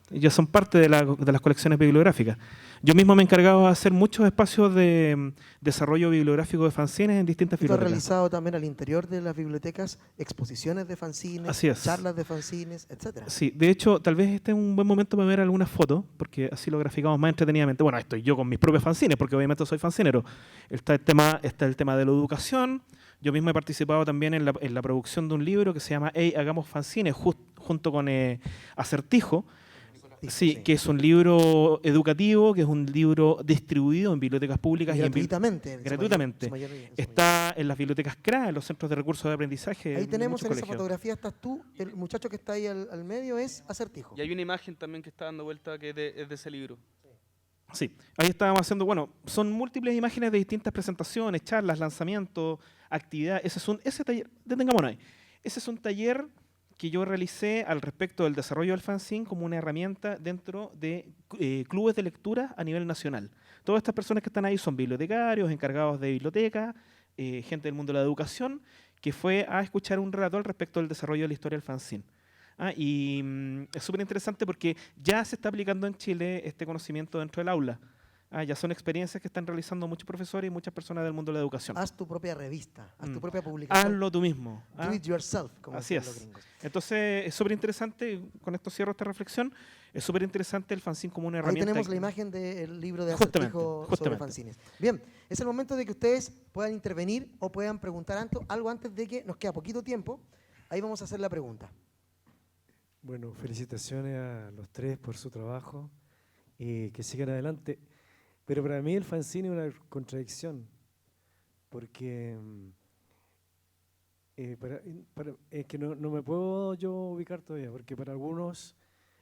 Ya son parte de las colecciones bibliográficas. Yo mismo me he encargado de hacer muchos espacios de desarrollo bibliográfico de fanzines en distintas ¿Tú has bibliotecas. realizado también al interior de las bibliotecas exposiciones de fanzines, Así es. charlas de fanzines, etcétera? Sí, de hecho, tal vez este es un buen momento para ver algunas fotos, porque así lo graficamos más entretenidamente. Bueno, estoy yo con mis propios fanzines, porque obviamente soy fanzinero. Está el tema de la educación. Yo mismo he participado también en la producción de un libro que se llama Hey, hagamos fanzines, junto con Acertijo. Sí, que es un libro educativo, que es un libro distribuido en bibliotecas públicas. Gratuitamente. Gratuitamente. Está en las bibliotecas CRA, en los centros de recursos de aprendizaje. Ahí de tenemos muchos en esa colegios. fotografía, estás tú, el muchacho que está ahí al medio es Acertijo. Y hay una imagen también que está dando vuelta que es de ese libro. Sí, ahí estábamos haciendo, bueno, son múltiples imágenes de distintas presentaciones, charlas, lanzamientos, actividades. Ese taller, detengámonos ahí. Ese es un taller que yo realicé al respecto del desarrollo del fanzine como una herramienta dentro de clubes de lectura a nivel nacional. Todas estas personas que están ahí son bibliotecarios, encargados de biblioteca, gente del mundo de la educación, que fue a escuchar un relato al respecto del desarrollo de la historia del fanzine. Es súper interesante porque ya se está aplicando en Chile este conocimiento dentro del aula. Ya son experiencias que están realizando muchos profesores y muchas personas del mundo de la educación. Haz tu propia revista, haz tu propia publicación. Hazlo tú mismo. Do it yourself, como Así dicen los es. gringos. Entonces, es súper interesante, con esto cierro esta reflexión, es súper interesante el fanzine como una Ahí herramienta. tenemos la imagen del libro de Justamente, Acertijo sobre justamente. fanzines. Bien, es el momento de que ustedes puedan intervenir o puedan preguntar algo antes de que nos queda poquito tiempo. Ahí vamos a hacer la pregunta. Bueno, felicitaciones a los tres por su trabajo y que sigan adelante. Pero para mí el fanzine es una contradicción, porque es que no me puedo yo ubicar todavía, porque para algunos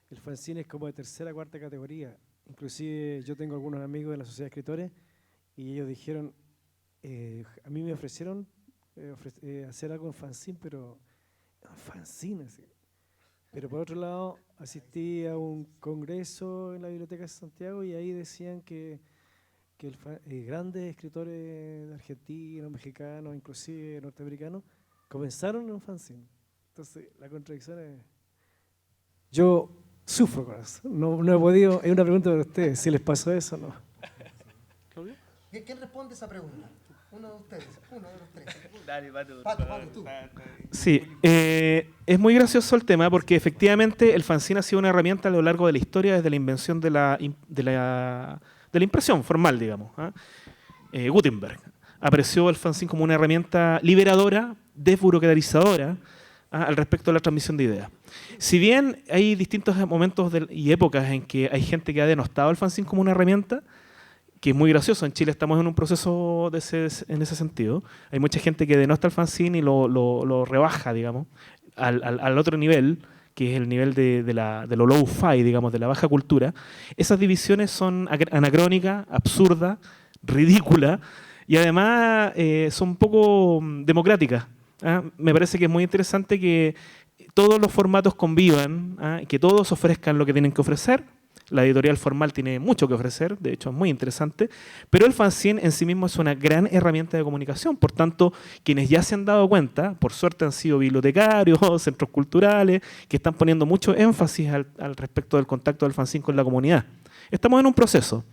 el fanzine es como de tercera, cuarta categoría. Inclusive yo tengo algunos amigos de la Sociedad de Escritores y ellos dijeron, a mí me ofrecieron hacer algo en fanzine, pero fanzine, así. Pero por otro lado, asistí a un congreso en la Biblioteca de Santiago y ahí decían que grandes escritores de argentinos, mexicanos, inclusive norteamericanos, comenzaron en un fanzine. Entonces, la contradicción es... Yo sufro con eso. No he podido... Es una pregunta para ustedes, si les pasó eso o no. ¿Quién responde esa pregunta? Uno de ustedes, uno de los tres. Dale, Pato. Pato, tú. Sí, es muy gracioso el tema porque efectivamente el fanzine ha sido una herramienta a lo largo de la historia desde la invención de la impresión formal, digamos. Gutenberg apreció el fanzine como una herramienta liberadora, desburocratizadora al respecto de la transmisión de ideas. Si bien hay distintos momentos y épocas en que hay gente que ha denostado el fanzine como una herramienta, que es muy gracioso, en Chile estamos en un proceso en ese sentido. Hay mucha gente que denosta el fanzine y lo rebaja, digamos, al otro nivel, que es el nivel de lo low-fi, digamos, de la baja cultura. Esas divisiones son anacrónicas, absurdas, ridículas y además son poco democráticas. Me parece que es muy interesante que todos los formatos convivan, que todos ofrezcan lo que tienen que ofrecer. La editorial formal tiene mucho que ofrecer, de hecho es muy interesante, pero el fanzine en sí mismo es una gran herramienta de comunicación. Por tanto, quienes ya se han dado cuenta, por suerte han sido bibliotecarios, centros culturales, que están poniendo mucho énfasis al respecto del contacto del fanzine con la comunidad. Estamos en un proceso.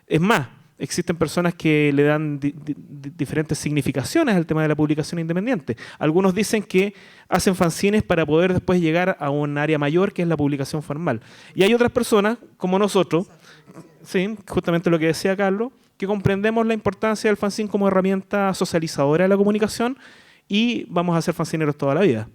Es más, existen personas que le dan diferentes significaciones al tema de la publicación independiente. Algunos dicen que hacen fanzines para poder después llegar a un área mayor que es la publicación formal. Y hay otras personas, como nosotros, sí, justamente lo que decía Carlos, que comprendemos la importancia del fanzine como herramienta socializadora de la comunicación y vamos a ser fanzineros toda la vida.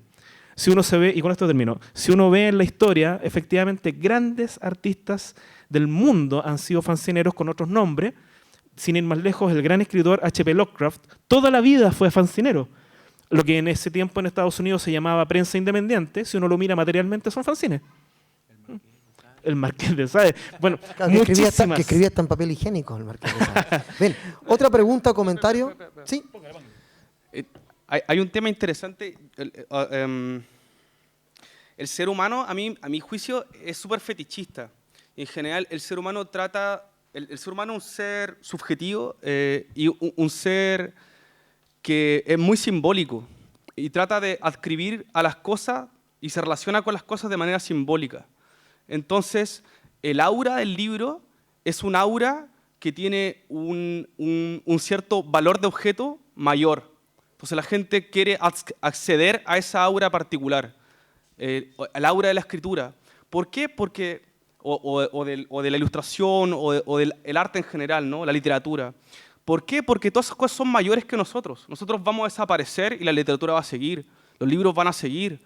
Si uno se ve, y con esto termino, si uno ve en la historia, efectivamente grandes artistas del mundo han sido fanzineros con otros nombres. Sin ir más lejos, el gran escritor H.P. Lovecraft toda la vida fue fanzinero. Lo que en ese tiempo en Estados Unidos se llamaba prensa independiente, si uno lo mira materialmente, son fanzines. El Marqués de Sade. Bueno, Claro, muchísimas. que escribía hasta en papel higiénico el Marqués de Sade. Bien, otra pregunta o comentario. Sí. Hay un tema interesante. El ser humano, a mi juicio, es súper fetichista. En general, el ser humano trata... El ser humano es un ser subjetivo y un ser que es muy simbólico. y trata de adscribir a las cosas y se relaciona con las cosas de manera simbólica. Entonces, el aura del libro es un aura que tiene un cierto valor de objeto mayor. Entonces la gente quiere acceder a esa aura particular, al aura de la escritura. ¿Por qué? Porque, o de la ilustración, o del el arte en general, ¿no? La literatura. ¿Por qué? Porque todas esas cosas son mayores que nosotros. Nosotros vamos a desaparecer y la literatura va a seguir. Los libros van a seguir.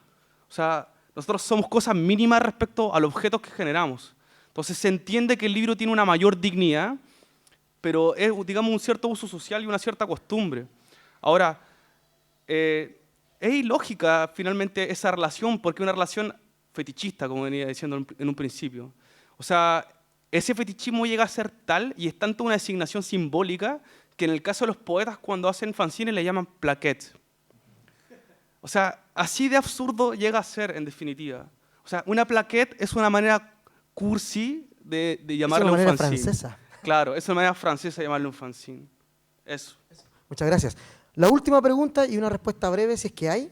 O sea, nosotros somos cosas mínimas respecto a los objetos que generamos. Entonces se entiende que el libro tiene una mayor dignidad, pero es, digamos, un cierto uso social y una cierta costumbre. Ahora, es ilógica finalmente esa relación, porque es una relación fetichista, como venía diciendo en un principio. O sea, ese fetichismo llega a ser tal y es tanto una designación simbólica que en el caso de los poetas cuando hacen fanzines le llaman plaquettes. O sea, así de absurdo llega a ser en definitiva. O sea, una plaquette es una manera cursi de llamarle un fanzine. Es una manera francesa. Claro, es una manera francesa de llamarle un fanzine. Eso. Muchas gracias. La última pregunta y una respuesta breve, si es que hay,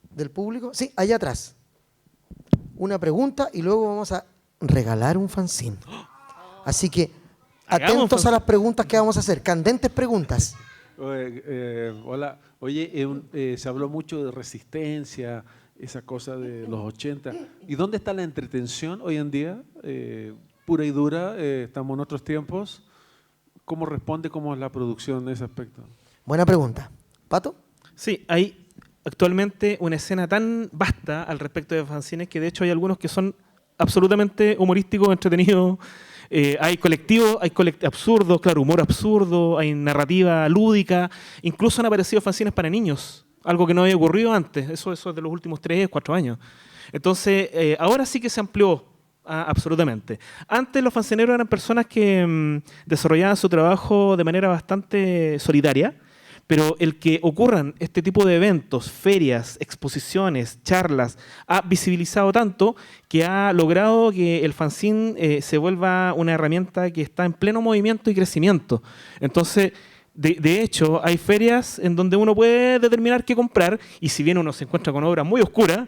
del público. Sí, allá atrás. Una pregunta y luego vamos a regalar un fanzine. Así que atentos a las preguntas que vamos a hacer. Candentes preguntas. Hola. Oye, se habló mucho de resistencia, esa cosa de los 80. ¿Y dónde está la entretención hoy en día? Pura y dura, estamos en otros tiempos. ¿Cómo responde, cómo es la producción en ese aspecto? Buena pregunta. ¿Pato? Sí, hay actualmente una escena tan vasta al respecto de fanzines que de hecho hay algunos que son absolutamente humorísticos, entretenidos. Hay colectivos, absurdos, claro, humor absurdo, hay narrativa lúdica, incluso han aparecido fanzines para niños, algo que no había ocurrido antes, eso es de los últimos 3, 4 años. Entonces, ahora sí que se amplió absolutamente. Antes los fanzineros eran personas que desarrollaban su trabajo de manera bastante solitaria, pero el que ocurran este tipo de eventos, ferias, exposiciones, charlas, ha visibilizado tanto que ha logrado que el fanzine se vuelva una herramienta que está en pleno movimiento y crecimiento. Entonces, de hecho, hay ferias en donde uno puede determinar qué comprar y si bien uno se encuentra con obras muy oscuras,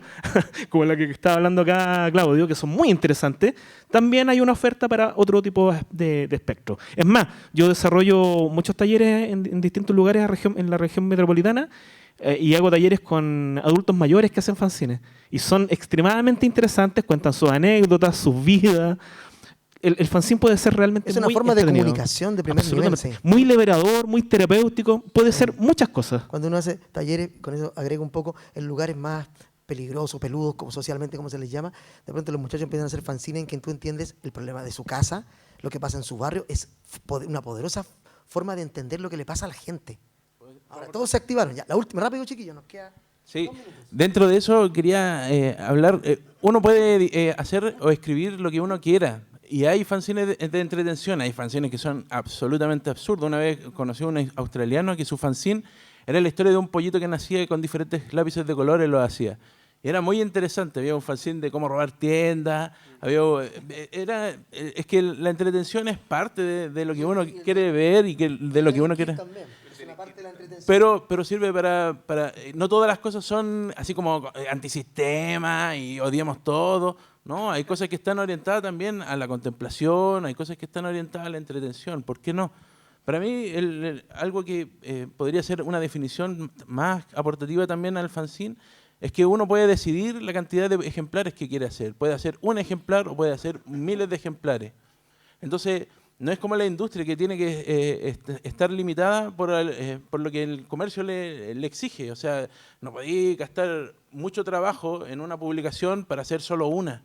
como la que estaba hablando acá Claudio, que son muy interesantes, también hay una oferta para otro tipo de espectro. Es más, yo desarrollo muchos talleres en distintos lugares en la región metropolitana y hago talleres con adultos mayores que hacen fanzines y son extremadamente interesantes, cuentan sus anécdotas, sus vidas. El fanzine puede ser realmente Es una muy forma de entretenido. comunicación de primer nivel. Sí. Muy liberador, muy terapéutico, puede ser muchas cosas. Cuando uno hace talleres, con eso agrego un poco, en lugares más peligrosos, peludos, como socialmente como se les llama, de pronto los muchachos empiezan a hacer fanzine en que tú entiendes el problema de su casa, lo que pasa en su barrio, es una poderosa forma de entender lo que le pasa a la gente. Ahora, todos se activaron. Ya, la última, rápido, chiquillos, nos queda... Sí, dentro de eso quería hablar, uno puede hacer o escribir lo que uno quiera. Y hay fanzines de entretención, hay fanzines que son absolutamente absurdos. Una vez conocí a un australiano que su fanzine era la historia de un pollito que nacía y con diferentes lápices de colores lo hacía. Y era muy interesante, había un fanzine de cómo robar tiendas, es que la entretención es parte de lo que uno quiere ver y de lo que uno quiere... Pero sirve para... No todas las cosas son así como antisistema y odiamos todo. No, hay cosas que están orientadas también a la contemplación, hay cosas que están orientadas a la entretención. ¿Por qué no? Para mí, algo que podría ser una definición más aportativa también al fanzine es que uno puede decidir la cantidad de ejemplares que quiere hacer. Puede hacer un ejemplar o puede hacer miles de ejemplares. Entonces, no es como la industria que tiene que estar limitada por lo que el comercio le exige. O sea, no podéis gastar mucho trabajo en una publicación para hacer solo una.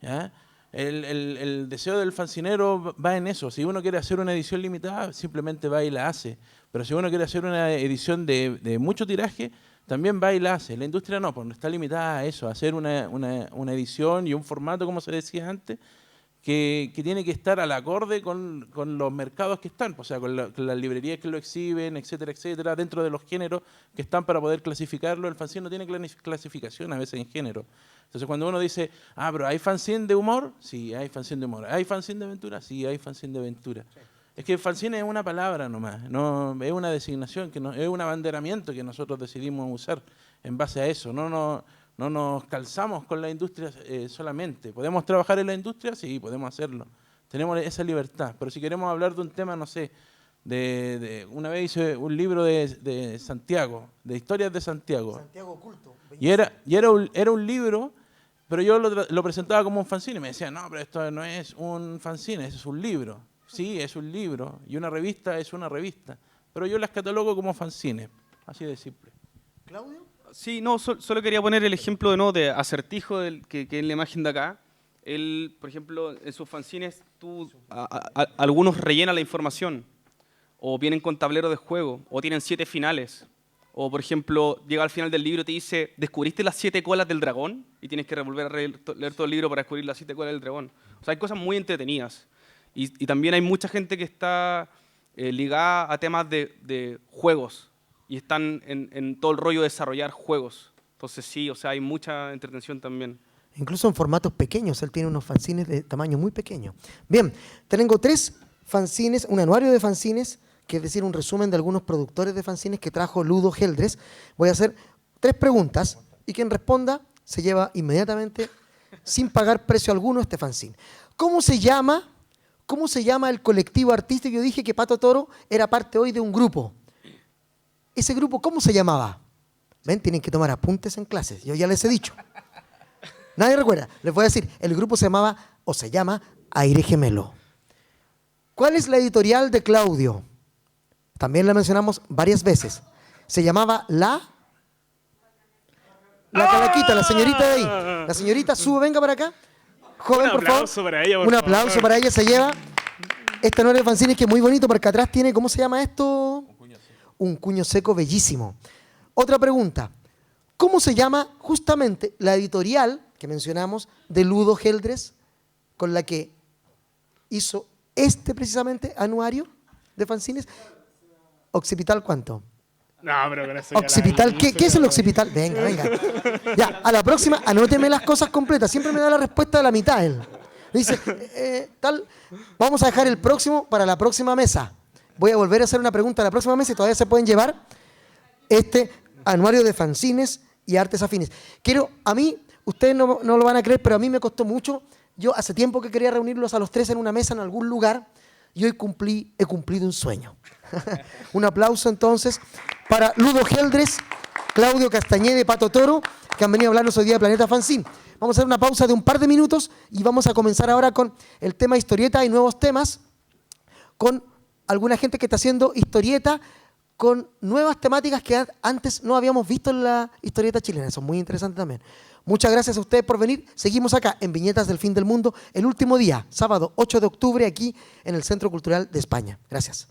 ¿Ya? El deseo del fanzinero va en eso. Si uno quiere hacer una edición limitada, simplemente va y la hace. Pero si uno quiere hacer una edición de mucho tiraje, también va y la hace. La industria no, pues no está limitada a eso, a hacer una edición y un formato, como se decía antes, que tiene que estar al acorde con los mercados que están, o sea, con las librerías que lo exhiben, etcétera, etcétera, dentro de los géneros que están para poder clasificarlo. El fanzine no tiene clasificación a veces en género. Entonces, cuando uno dice, pero ¿hay fanzine de humor? Sí, hay fanzine de humor. ¿Hay fanzine de aventura? Sí, hay fanzine de aventura. Es que fanzine es una palabra nomás, no, es una designación, es un abanderamiento que nosotros decidimos usar en base a eso. No nos calzamos con la industria solamente. ¿Podemos trabajar en la industria? Sí, podemos hacerlo. Tenemos esa libertad. Pero si queremos hablar de un tema, no sé, una vez hice un libro de Santiago, de historias de Santiago. Santiago Oculto. Y era un libro, pero yo lo presentaba como un fanzine. Me decían, no, pero esto no es un fanzine, eso es un libro. Sí, es un libro. Y una revista es una revista. Pero yo las catalogo como fanzine. Así de simple. ¿Claudio? Sí, no, solo quería poner el ejemplo de, ¿no?, de Acertijo, que es la imagen de acá. Él, por ejemplo, en sus fanzines, algunos rellenan la información, o vienen con tablero de juego, o tienen 7 finales. O, por ejemplo, llega al final del libro y te dice, ¿descubriste las 7 colas del dragón? Y tienes que volver a leer todo el libro para descubrir las 7 colas del dragón. O sea, hay cosas muy entretenidas. Y también hay mucha gente que está ligada a temas de juegos. Y están en todo el rollo de desarrollar juegos. Entonces sí, o sea, hay mucha entretención también. Incluso en formatos pequeños, él tiene unos fanzines de tamaño muy pequeño. Bien, tengo 3 fanzines, un anuario de fanzines, que es decir, un resumen de algunos productores de fanzines que trajo Ludo Geldres. Voy a hacer 3 preguntas y quien responda se lleva inmediatamente, sin pagar precio alguno, este fanzine. ¿Cómo se llama el colectivo artístico? Yo dije que Pato Toro era parte hoy de un grupo. ¿Ese grupo cómo se llamaba? ¿Ven? Tienen que tomar apuntes en clases. Yo ya les he dicho. Nadie recuerda. Les voy a decir, el grupo se llamaba, o se llama, Aire Gemelo. ¿Cuál es la editorial de Claudio? También la mencionamos varias veces. Se llamaba La Calaquita, la señorita de ahí. La señorita, sube, venga para acá. Joven, por favor. Un aplauso para ella, por Un aplauso favor. para ella, se lleva. Este anuario de fanzines que es muy bonito porque atrás tiene, ¿cómo se llama esto? Un cuño seco bellísimo. Otra pregunta. ¿Cómo se llama justamente la editorial que mencionamos de Ludo Geldres con la que hizo precisamente anuario de fanzines? ¿Occipital cuánto? No, pero con eso ya Occipital, ¿qué es el occipital? Venga, venga. Ya, a la próxima, anóteme las cosas completas. Siempre me da la respuesta de la mitad él. Dice, tal, vamos a dejar el próximo para la próxima mesa. Voy a volver a hacer una pregunta a la próxima mesa y todavía se pueden llevar este anuario de fanzines y artes afines. Ustedes no lo van a creer, pero a mí me costó mucho. Yo hace tiempo que quería reunirlos a los 3 en una mesa en algún lugar y hoy he cumplido un sueño. Un aplauso entonces para Ludo Geldres, Claudio Castañeda y Pato Toro, que han venido a hablarnos hoy día de Planeta Fanzine. Vamos a hacer una pausa de un par de minutos y vamos a comenzar ahora con el tema historieta y nuevos temas, con alguna gente que está haciendo historieta con nuevas temáticas que antes no habíamos visto en la historieta chilena. Son muy interesantes también. Muchas gracias a ustedes por venir. Seguimos acá en Viñetas del Fin del Mundo, el último día, sábado 8 de octubre, aquí en el Centro Cultural de España. Gracias.